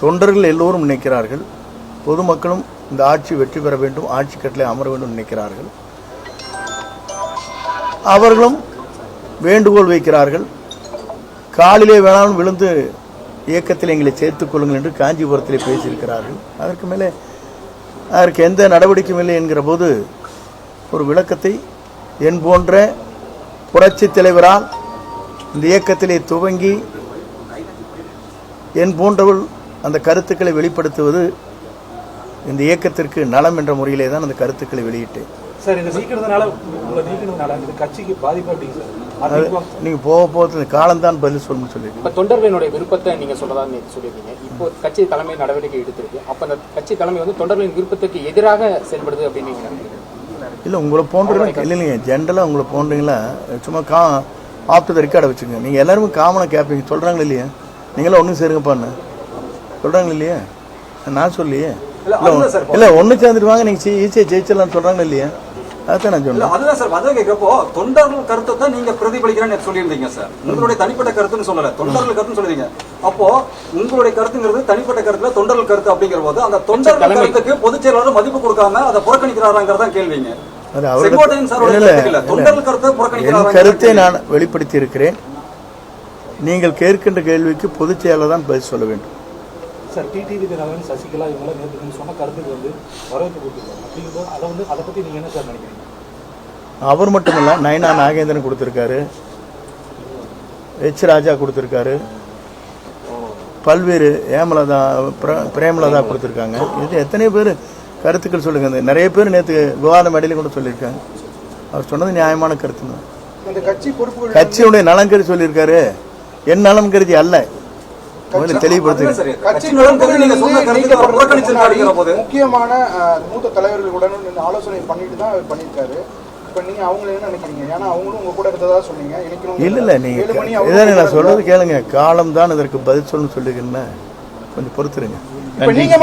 தொண்டர்கள் எல்லோரும் நினைக்கிறார்கள், பொதுமக்களும் இந்த ஆட்சி வெற்றி பெற வேண்டும், ஆட்சி கட்டளை அமர வேண்டும் நினைக்கிறார்கள். அவர்களும் வேண்டுகோள் வைக்கிறார்கள். காலிலே வேணாலும் விழுந்து இயக்கத்தில் எங்களை சேர்த்துக் கொள்ளுங்கள் என்று காஞ்சிபுரத்திலே பேசியிருக்கிறார்கள். அதற்கு மேலே அதற்கு எந்த நடவடிக்கையும் இல்லை என்கிற போது ஒரு விளக்கத்தை என் போன்ற புரட்சி தலைவரால் இந்த இயக்கத்திலே துவங்கி என் போன்றவள் அந்த கருத்துக்களை வெளிப்படுத்துவது இந்த இயக்கத்திற்கு நலம் என்ற முறையிலே தான் அந்த கருத்துக்களை வெளியிட்டேன். சார், இந்த நீக்கிறதுனால கட்சிக்கு பாதிப்பு அப்படிங்க சார்? நீங்க போக போக காலம்தான் பதில் சொல்லணும்னு சொல்லிருக்கீங்க. தொண்டர்களுடைய விருப்பத்தை நீங்க சொல்லதா சொல்லியிருக்கீங்க. இப்போ கட்சி தலைமை நடவடிக்கை எடுத்திருக்கு. அப்ப அந்த கட்சி தலைமை வந்து தொண்டர்களின் விருப்பத்துக்கு எதிராக செயல்படுது அப்படின்னு நீங்க நினைக்கிறீங்க? இல்ல, உங்களை போன்ற இல்லைங்க, ஜென்ரலா உங்களை போன்றீங்களா சும்மா ஆஃப் த ரெக்கார்டை வச்சுங்க. நீங்க எல்லாருமே காமனா கேட்பீங்க, சொல்றாங்களா இல்லையா? நீங்களா ஒன்றும் சேருங்கப்பான்னு சொல்றாங்களா இல்லையா? நான் சொல்லியே இல்ல ஒண்ணு சேர்ந்துட்டு வாங்க, நீங்க ஈஸியா ஜெயிச்சிடலாம் சொல்றாங்களா இல்லையா? அதான் நான் சொன்னேன். அதுதான் சார், அதான் கேட்கிறப்போ தொண்டர்கள் கருத்தை தான் நீங்க பிரதிபலிக்கிறேன்னு சொல்லியிருந்தீங்க சார். உங்களுடைய தனிப்பட்ட கருத்துன்னு சொல்லல, தொண்டர்கள் கருத்துன்னு சொல்றீங்க. அப்போ உங்களுடைய கருத்துங்கிறது தனிப்பட்ட கருத்துல தொண்டர்கள் கருத்து அப்படிங்கிற போது அந்த தொண்டர்கள் கருத்துக்கு பொதுச் செயலாளர் மதிப்பு கொடுக்காம அதை புறக்கணிக்கிறாராங்கிறதா கேள்விங்க. கருத்தை நான் வெளிப்படுத்தி இருக்கிறேன். நீங்கள் கேட்கின்ற கேள்விக்கு பொதுச் செயலாளர் தான் பதில் சொல்ல வேண்டும். சார், டிடிவி தினகரன், சசிகலா இவங்களாம் நேற்று சொன்ன கருத்துக்கு வந்து வரவேற்பு கொடுத்துருக்காங்க. அப்படிங்கும்போது அதை பத்தி நீங்க என்ன சார் நினைக்கிறீங்க? அவர் மட்டுமல்ல, நயனா நாகேந்திரன் கொடுத்திருக்காரு, எச் ராஜா கொடுத்திருக்காரு, பல்வேறு ஏமலதா பிரேமலதா கொடுத்திருக்காங்க. இது எத்தனை பேர் கருத்துக்கள் சொல்லுங்க. நிறைய பேர் நேற்று விவாத மேடையில கூட சொல்லியிருக்காங்க. அவர் சொன்னது நியாயமான கருத்து தான். கட்சியுடைய நலன் கருதி சொல்லியிருக்காரு, என் நலன் கருதி அல்ல. முக்கியமான மூத்த தலைவர்களுடன் ஆலோசனை பண்ணிட்டு தான் பண்ணிருக்காரு. இப்ப நீங்க அவங்க என்ன நினைக்கிறீங்க? ஏன்னா அவங்களும் உங்க கூட இருந்ததா சொன்னீங்க. இல்ல நீங்க நான் சொல்றது கேளுங்க. காலம் தான் இதற்கு பதில் சொல்லணும்னு சொல்லிருக்கேன். கொஞ்சம் பொறுத்துருங்க.